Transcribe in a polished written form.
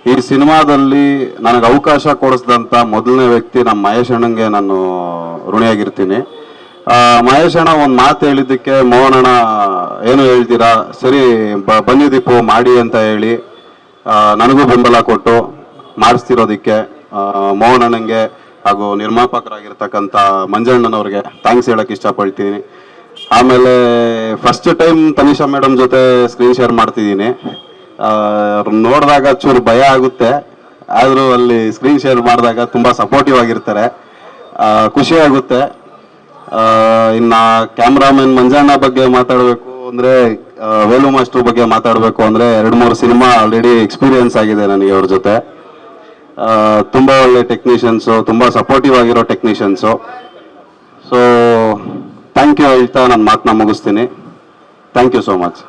ಈ ಸಿನಿಮಾದಲ್ಲಿ ನನಗೆ ಅವಕಾಶ ಕೊಡಿಸಿದಂಥ ಮೊದಲನೇ ವ್ಯಕ್ತಿ ನಮ್ಮ ಮಹೇಶ್ ಅಣ್ಣಂಗೆ ನಾನು ಋಣಿಯಾಗಿರ್ತೀನಿ. ಮಹೇಶ್ ಅಣ್ಣ ಒಂದು ಮಾತು ಹೇಳಿದ್ದಕ್ಕೆ ಮೋಹನ್ ಅಣ್ಣ ಏನು ಹೇಳ್ತೀರಾ, ಸರಿ ಬನ್ನಿ ದೀಪು ಮಾಡಿ ಅಂತ ಹೇಳಿ ನನಗೂ ಬೆಂಬಲ ಕೊಟ್ಟು ಮಾಡಿಸ್ತಿರೋದಕ್ಕೆ ಮೋಹನ್ ಅಣ್ಣಂಗೆ ಹಾಗೂ ನಿರ್ಮಾಪಕರಾಗಿರ್ತಕ್ಕಂಥ ಮಂಜಣ್ಣನವ್ರಿಗೆ ಥ್ಯಾಂಕ್ಸ್ ಹೇಳಕ್ಕೆ ಇಷ್ಟಪಡ್ತೀನಿ. ಆಮೇಲೆ ಫಸ್ಟ್ ಟೈಮ್ ತನಿಷಾ ಮೇಡಮ್ ಜೊತೆ ಸ್ಕ್ರೀನ್ ಶೇರ್ ಮಾಡ್ತಿದ್ದೀನಿ. ನೋಡಿದಾಗ ಚೂರು ಭಯ ಆಗುತ್ತೆ, ಆದರೂ ಅಲ್ಲಿ ಸ್ಕ್ರೀನ್ ಶೇರ್ ಮಾಡಿದಾಗ ತುಂಬ ಸಪೋರ್ಟಿವ್ ಆಗಿರ್ತಾರೆ, ಖುಷಿ ಆಗುತ್ತೆ. ಇನ್ನು ಕ್ಯಾಮ್ರಾಮನ್ ಮಂಜಣ್ಣ ಬಗ್ಗೆ ಮಾತಾಡಬೇಕು ಅಂದರೆ, ವೇಲು ಮಾಸ್ಟರ್ ಬಗ್ಗೆ ಮಾತಾಡಬೇಕು ಅಂದರೆ 2-3 ಸಿನಿಮಾ ಆಲ್ರೆಡಿ ಎಕ್ಸ್ಪೀರಿಯನ್ಸ್ ಆಗಿದೆ ನನಗೆ ಅವ್ರ ಜೊತೆ. ತುಂಬ ಒಳ್ಳೆ ಟೆಕ್ನಿಷಿಯನ್ಸು, ತುಂಬ ಸಪೋರ್ಟಿವ್ ಆಗಿರೋ ಟೆಕ್ನಿಷಿಯನ್ಸು. ಸೊ ಥ್ಯಾಂಕ್ ಯು ಹೇಳ್ತಾ ನನ್ನ ಮಾತನ್ನ ಮುಗಿಸ್ತೀನಿ. Thank you so much.